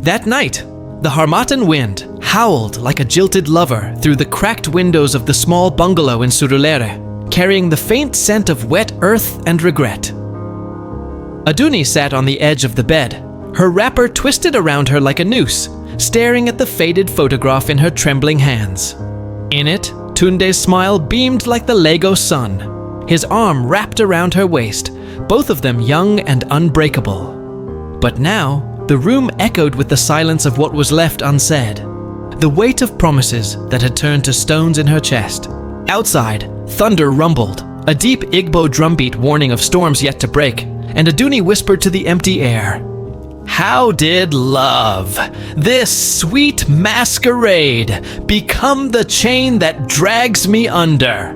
That night, the Harmattan wind howled like a jilted lover through the cracked windows of the small bungalow in Surulere, carrying the faint scent of wet earth and regret. Aduni sat on the edge of the bed, her wrapper twisted around her like a noose, staring at the faded photograph in her trembling hands. In it, Tunde's smile beamed like the Lego sun, his arm wrapped around her waist, both of them young and unbreakable. But now, the room echoed with the silence of what was left unsaid, the weight of promises that had turned to stones in her chest. Outside, thunder rumbled, a deep Igbo drumbeat warning of storms yet to break, and Aduni whispered to the empty air, "How did love, this sweet masquerade, become the chain that drags me under?"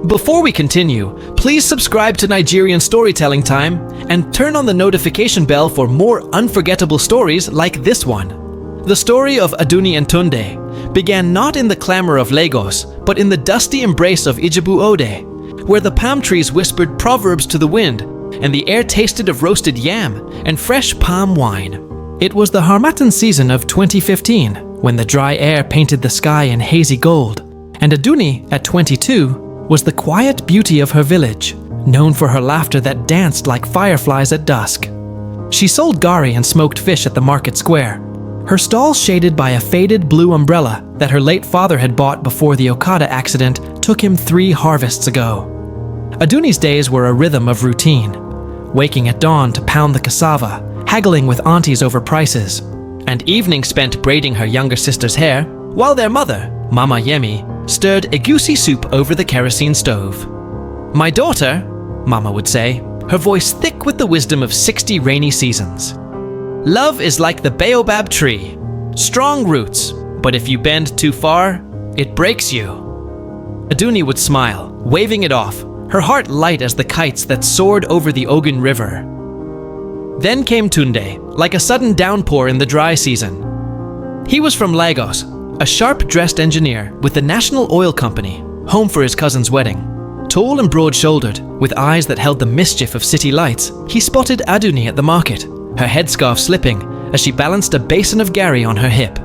Before we continue, please subscribe to Nigerian Storytelling Time and turn on the notification bell for more unforgettable stories like this one. The story of Aduni and Tunde began not in the clamor of Lagos, but in the dusty embrace of Ijebu Ode, where the palm trees whispered proverbs to the wind and the air tasted of roasted yam and fresh palm wine. It was the Harmattan season of 2015 when the dry air painted the sky in hazy gold, and Aduni, at 22, was the quiet beauty of her village, known for her laughter that danced like fireflies at dusk. She sold gari and smoked fish at the market square, her stall shaded by a faded blue umbrella that her late father had bought before the Okada accident took him 3 harvests ago. Aduni's days were a rhythm of routine, waking at dawn to pound the cassava, haggling with aunties over prices, and evenings spent braiding her younger sister's hair, while their mother, Mama Yemi, stirred egusi soup over the kerosene stove. "My daughter," Mama would say, her voice thick with the wisdom of 60 rainy seasons, "love is like the baobab tree, strong roots, but if you bend too far, it breaks you." Aduni would smile, waving it off, her heart light as the kites that soared over the Ogun River. Then came Tunde, like a sudden downpour in the dry season. He was from Lagos, a sharp-dressed engineer with the National Oil Company, home for his cousin's wedding. Tall and broad-shouldered, with eyes that held the mischief of city lights, he spotted Aduni at the market, her headscarf slipping as she balanced a basin of gari on her hip.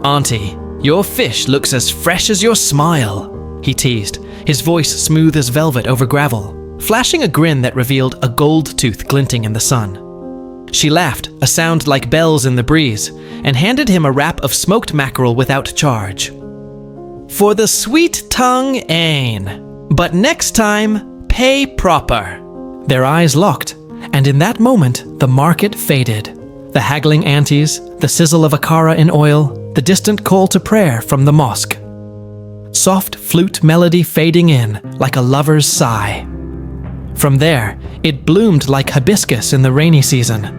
"Auntie, your fish looks as fresh as your smile," he teased, his voice smooth as velvet over gravel, flashing a grin that revealed a gold tooth glinting in the sun. She laughed, a sound like bells in the breeze, and handed him a wrap of smoked mackerel without charge. "For the sweet tongue, ain, but next time, pay proper." Their eyes locked, and in that moment, the market faded. The haggling aunties, the sizzle of akara in oil, the distant call to prayer from the mosque. Soft flute melody fading in like a lover's sigh. From there, it bloomed like hibiscus in the rainy season.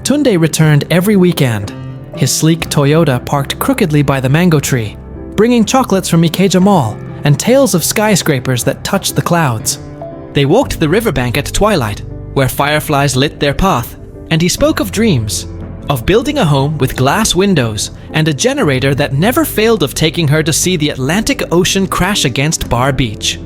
Tunde returned every weekend, his sleek Toyota parked crookedly by the mango tree, bringing chocolates from Ikeja Mall and tales of skyscrapers that touched the clouds. They walked the riverbank at twilight, where fireflies lit their path, and he spoke of dreams, of building a home with glass windows and a generator that never failed of taking her to see the Atlantic Ocean crash against Bar Beach.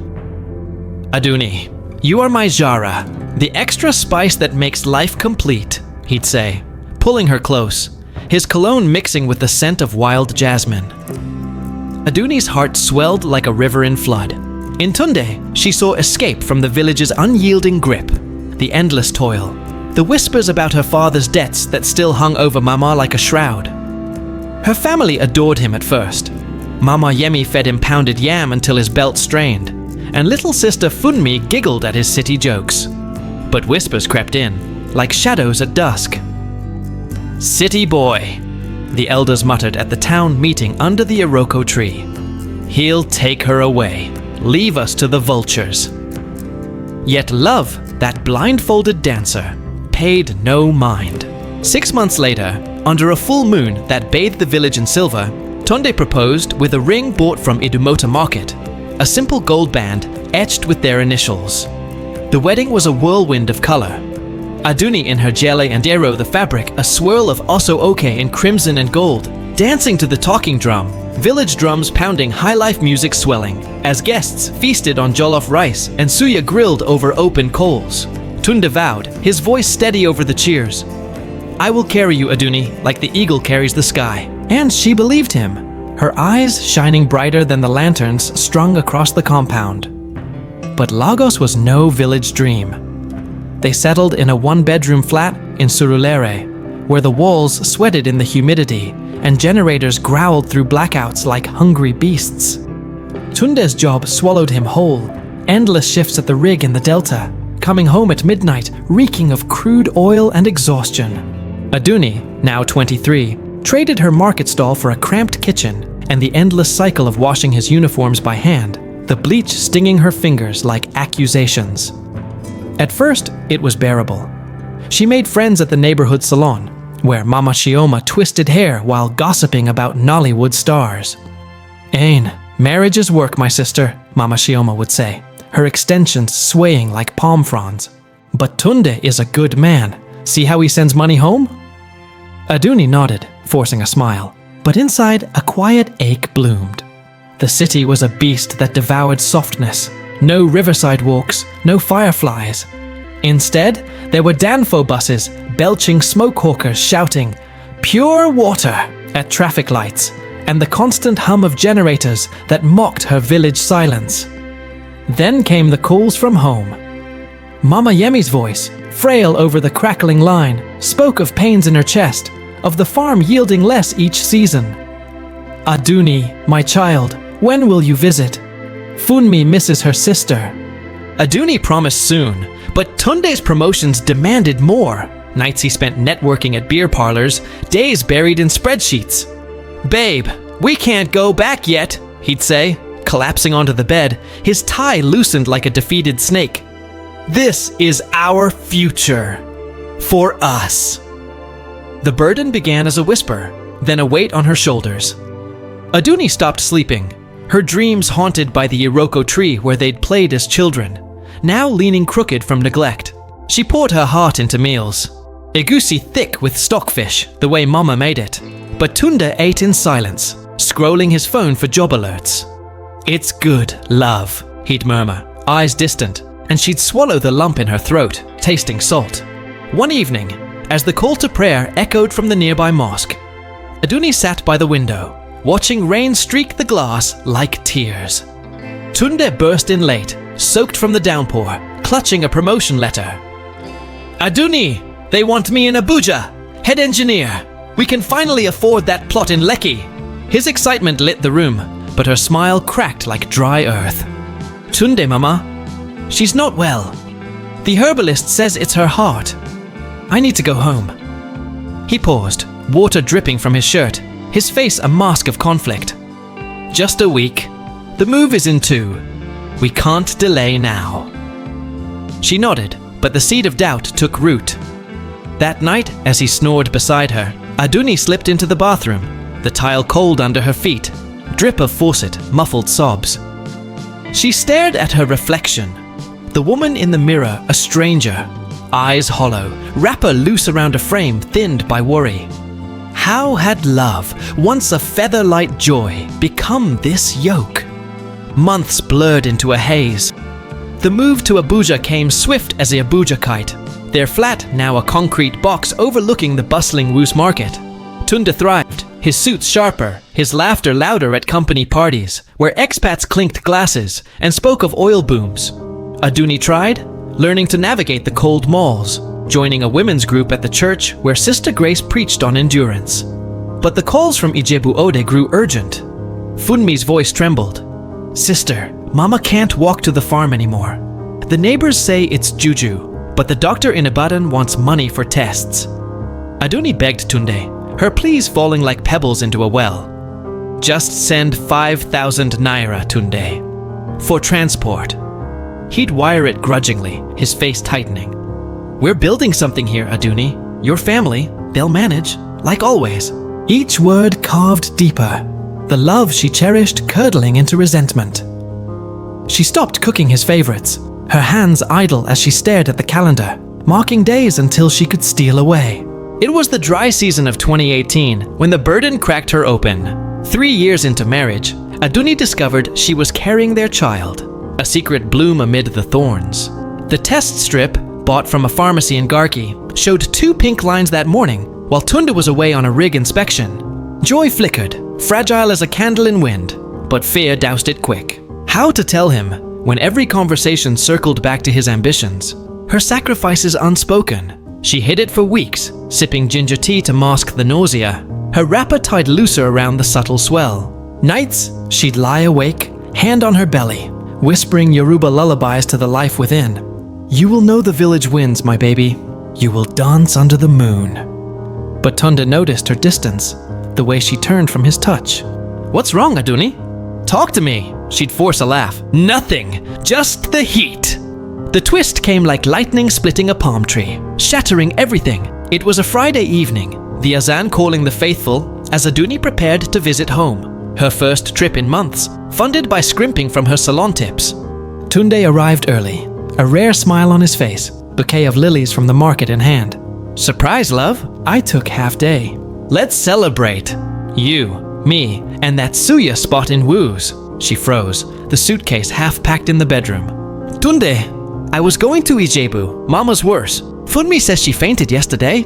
"Aduni, you are my jara, the extra spice that makes life complete," he'd say, pulling her close, his cologne mixing with the scent of wild jasmine. Aduni's heart swelled like a river in flood. In Tunde, she saw escape from the village's unyielding grip, the endless toil, the whispers about her father's debts that still hung over Mama like a shroud. Her family adored him at first. Mama Yemi fed him pounded yam until his belt strained, and little sister Funmi giggled at his city jokes. But whispers crept in, like shadows at dusk. "City boy," the elders muttered at the town meeting under the Iroko tree. "He'll take her away, leave us to the vultures." Yet love, that blindfolded dancer, paid no mind. 6 months later, under a full moon that bathed the village in silver, Tunde proposed with a ring bought from Idumota Market, a simple gold band etched with their initials. The wedding was a whirlwind of color. Aduni in her jele and ero the fabric, a swirl of oso oke in crimson and gold, dancing to the talking drum, village drums pounding high-life music swelling, as guests feasted on jollof rice and suya grilled over open coals. Tunde vowed, his voice steady over the cheers. I will carry you, Aduni, like the eagle carries the sky. And she believed him, her eyes shining brighter than the lanterns strung across the compound. But Lagos was no village dream. They settled in a one-bedroom flat in Surulere, where the walls sweated in the humidity and generators growled through blackouts like hungry beasts. Tunde's job swallowed him whole, endless shifts at the rig in the delta, coming home at midnight reeking of crude oil and exhaustion. Aduni, now 23, traded her market stall for a cramped kitchen and the endless cycle of washing his uniforms by hand, the bleach stinging her fingers like accusations. At first, it was bearable. She made friends at the neighborhood salon, where Mama Shioma twisted hair while gossiping about Nollywood stars. "Ain, marriage is work, my sister," Mama Shioma would say, her extensions swaying like palm fronds. "But Tunde is a good man. See how he sends money home?" Aduni nodded, forcing a smile, but inside a quiet ache bloomed. The city was a beast that devoured softness. No riverside walks, no fireflies. Instead, there were Danfo buses, belching smoke hawkers shouting, "Pure water!" at traffic lights, and the constant hum of generators that mocked her village silence. Then came the calls from home. Mama Yemi's voice, frail over the crackling line, spoke of pains in her chest, of the farm yielding less each season. "Aduni, my child, when will you visit? Funmi misses her sister." Aduni promised soon, but Tunde's promotions demanded more. Nights he spent networking at beer parlors, days buried in spreadsheets. "Babe, we can't go back yet," he'd say, collapsing onto the bed, his tie loosened like a defeated snake. "This is our future. For us." The burden began as a whisper, then a weight on her shoulders. Aduni stopped sleeping, her dreams haunted by the Iroko tree where they'd played as children, now leaning crooked from neglect. She poured her heart into meals. Egusi thick with stockfish, the way Mama made it. But Tunde ate in silence, scrolling his phone for job alerts. "It's good, love," he'd murmur, eyes distant, and she'd swallow the lump in her throat, tasting salt. One evening, as the call to prayer echoed from the nearby mosque, Aduni sat by the window, watching rain streak the glass like tears. Tunde burst in late, soaked from the downpour, clutching a promotion letter. "Aduni, they want me in Abuja, head engineer. We can finally afford that plot in Lekki." His excitement lit the room, but her smile cracked like dry earth. "Tunde, Mama, she's not well. The herbalist says it's her heart. I need to go home." He paused, water dripping from his shirt, his face a mask of conflict. "Just a week. The move is in 2. We can't delay now." She nodded, but the seed of doubt took root. That night, as he snored beside her, Aduni slipped into the bathroom, the tile cold under her feet, drip of faucet, muffled sobs. She stared at her reflection, the woman in the mirror a stranger, eyes hollow, wrapper loose around a frame thinned by worry. How had love, once a feather-light joy, become this yoke? Months blurred into a haze. The move to Abuja came swift as a Abuja kite, their flat now a concrete box overlooking the bustling Woos market. Tunde thrived, his suits sharper, his laughter louder at company parties, where expats clinked glasses and spoke of oil booms. Aduni tried, learning to navigate the cold malls, joining a women's group at the church where Sister Grace preached on endurance. But the calls from Ijebu Ode grew urgent. Funmi's voice trembled. "Sister, Mama can't walk to the farm anymore. The neighbors say it's juju, but the doctor in Ibadan wants money for tests." Aduni begged Tunde, her pleas falling like pebbles into a well. "Just send 5,000 naira, Tunde. For transport." He'd wire it grudgingly, his face tightening. "We're building something here, Aduni. Your family, they'll manage, like always." Each word carved deeper, the love she cherished curdling into resentment. She stopped cooking his favorites, her hands idle as she stared at the calendar, marking days until she could steal away. It was the dry season of 2018 when the burden cracked her open. 3 years into marriage, Aduni discovered she was carrying their child, a secret bloom amid the thorns. The test strip, bought from a pharmacy in Garki, showed 2 pink lines that morning, While Tunde was away on a rig inspection, joy flickered, fragile as a candle in wind, but fear doused it quick. How to tell him, when every conversation circled back to his ambitions, her sacrifices unspoken? She hid it for weeks, sipping ginger tea to mask the nausea, her wrapper tied looser around the subtle swell. Nights, she'd lie awake, hand on her belly, whispering Yoruba lullabies to the life within. You will know the village winds, my baby. You will dance under the moon. But Tunde noticed her distance, the way she turned from his touch. What's wrong, Aduni? Talk to me. She'd force a laugh. Nothing, just the heat. The twist came like lightning splitting a palm tree, shattering everything. It was a Friday evening, the azan calling the faithful as Aduni prepared to visit home, her first trip in months, funded by scrimping from her salon tips. Tunde arrived early, a rare smile on his face, bouquet of lilies from the market in hand. Surprise, love. I took half day. Let's celebrate. You, me, and that suya spot in Woos. She froze, the suitcase half packed in the bedroom. Tunde, I was going to Ijebu. Mama's worse. Funmi says she fainted yesterday.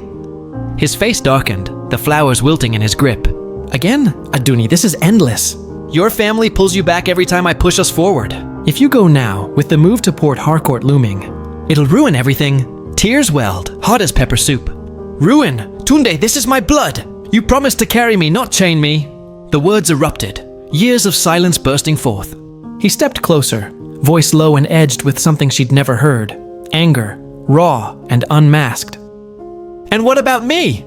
His face darkened, the flowers wilting in his grip. Again? Aduni, this is endless. Your family pulls you back every time I push us forward. If you go now, with the move to Port Harcourt looming, it'll ruin everything. Tears welled, hot as pepper soup. Ruin! Tunde, this is my blood! You promised to carry me, not chain me. The words erupted, years of silence bursting forth. He stepped closer, voice low and edged with something she'd never heard. Anger, raw and unmasked. And what about me?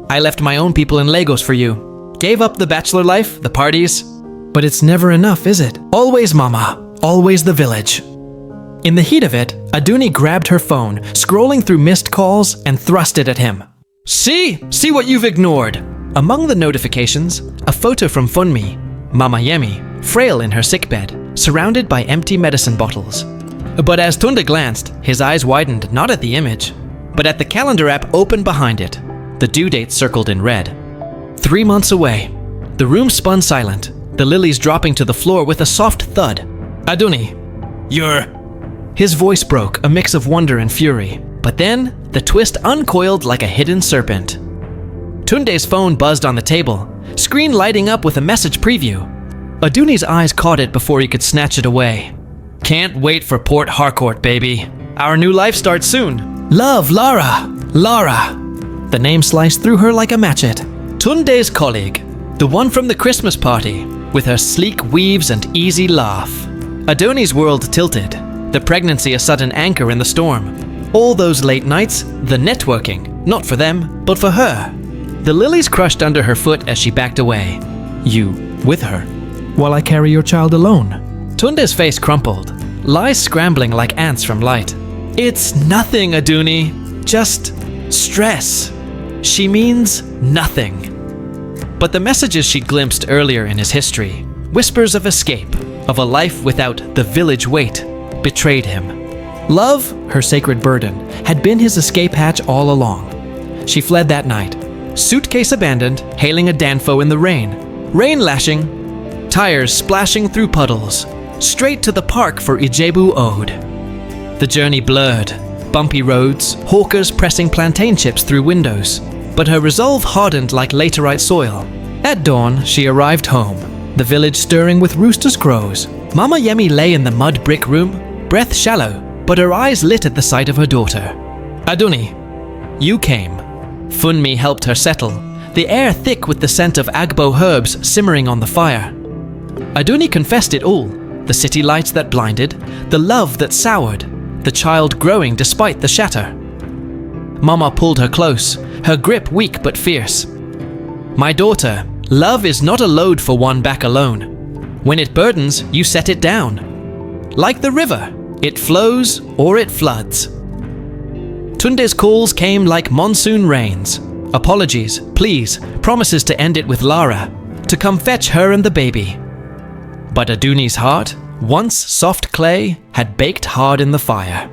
I left my own people in Lagos for you. Gave up the bachelor life, the parties. But it's never enough, is it? Always mama, always the village. In the heat of it, Aduni grabbed her phone, scrolling through missed calls, and thrust it at him. See what you've ignored. Among the notifications, a photo from Funmi, Mama Yemi, frail in her sickbed, surrounded by empty medicine bottles. But as Tunde glanced, his eyes widened not at the image, but at the calendar app open behind it, the due date circled in red. 3 months away. The room spun silent, the lilies dropping to the floor with a soft thud. Aduni, you're... His voice broke, a mix of wonder and fury. But then, the twist uncoiled like a hidden serpent. Tunde's phone buzzed on the table, screen lighting up with a message preview. Aduni's eyes caught it before he could snatch it away. Can't wait for Port Harcourt, baby. Our new life starts soon. Love, Lara. Lara. The name sliced through her like a matchet. Tunde's colleague, the one from the Christmas party, with her sleek weaves and easy laugh. Aduni's world tilted. The pregnancy a sudden anchor in the storm. All those late nights, the networking, not for them, but for her. The lilies crushed under her foot as she backed away. You, with her. While I carry your child alone. Tunde's face crumpled, lies scrambling like ants from light. It's nothing, Aduni. Just stress. She means nothing. But the messages she glimpsed earlier in his history, whispers of escape, of a life without the village weight, betrayed him. Love, her sacred burden, had been his escape hatch all along. She fled that night, suitcase abandoned, hailing a Danfo in the rain. Rain lashing, tires splashing through puddles, straight to the park for Ijebu Ode. The journey blurred, bumpy roads, hawkers pressing plantain chips through windows. But her resolve hardened like laterite soil. At dawn, she arrived home, the village stirring with rooster's crows. Mama Yemi lay in the mud brick room, breath shallow, but her eyes lit at the sight of her daughter. Aduni, you came. Funmi helped her settle, the air thick with the scent of Agbo herbs simmering on the fire. Aduni confessed it all, the city lights that blinded, the love that soured, the child growing despite the shatter. Mama pulled her close, her grip weak but fierce. My daughter, love is not a load for one back alone. When it burdens, you set it down. Like the river, it flows or it floods. Tunde's calls came like monsoon rains. Apologies, pleas, promises to end it with Lara, to come fetch her and the baby. But Aduni's heart, once soft clay, had baked hard in the fire.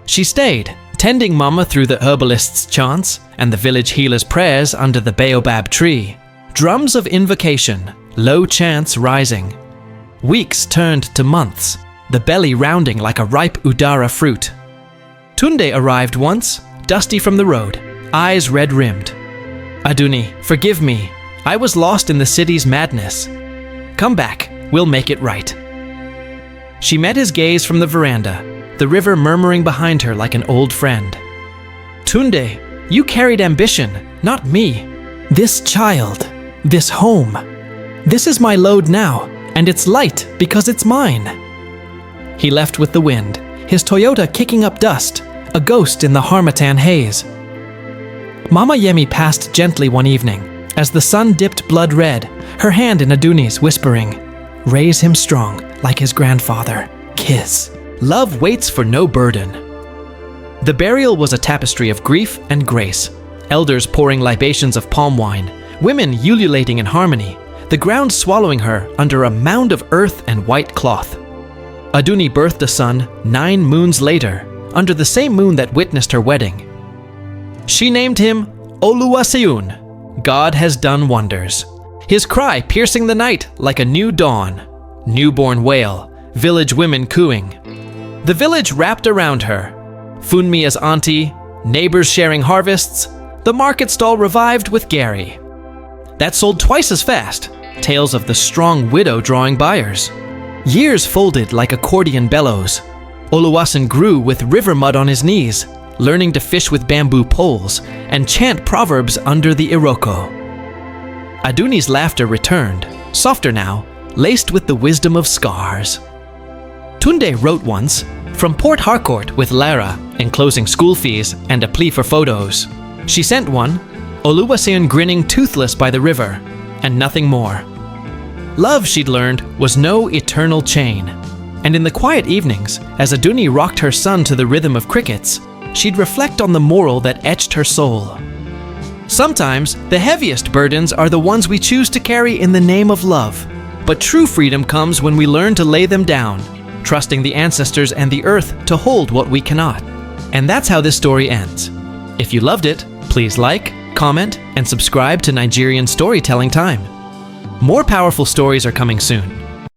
She stayed, tending Mama through the herbalist's chants and the village healer's prayers under the baobab tree. Drums of invocation, low chants rising. Weeks turned to months, the belly rounding like a ripe udara fruit. Tunde arrived once, dusty from the road, eyes red-rimmed. Aduni, forgive me. I was lost in the city's madness. Come back, we'll make it right. She met his gaze from the veranda, the river murmuring behind her like an old friend. Tunde, you carried ambition, not me. This child, this home. This is my load now, and it's light because it's mine. He left with the wind, his Toyota kicking up dust, a ghost in the harmattan haze. Mama Yemi passed gently one evening, as the sun dipped blood red, her hand in Aduni's, whispering, "Raise him strong, like his grandfather. Kiss." Love waits for no burden. The burial was a tapestry of grief and grace, elders pouring libations of palm wine, women ululating in harmony, the ground swallowing her under a mound of earth and white cloth. Aduni birthed a son 9 moons later, under the same moon that witnessed her wedding. She named him Oluwaseun, God has done wonders. His cry piercing the night like a new dawn. Newborn wail, village women cooing. The village wrapped around her. Funmi as auntie, neighbors sharing harvests, the market stall revived with Gary. That sold twice as fast, tales of the strong widow drawing buyers. Years folded like accordion bellows. Oluwaseun grew with river mud on his knees, learning to fish with bamboo poles and chant proverbs under the iroko. Aduni's laughter returned, softer now, laced with the wisdom of scars. Tunde wrote once, from Port Harcourt with Lara, enclosing school fees and a plea for photos. She sent one, Oluwaseun grinning toothless by the river, and nothing more. Love, she'd learned, was no eternal chain. And in the quiet evenings, as Aduni rocked her son to the rhythm of crickets, she'd reflect on the moral that etched her soul. Sometimes, the heaviest burdens are the ones we choose to carry in the name of love. But true freedom comes when we learn to lay them down, trusting the ancestors and the earth to hold what we cannot. And that's how this story ends. If you loved it, please like, comment, and subscribe to Nigerian Storytelling Time. More powerful stories are coming soon.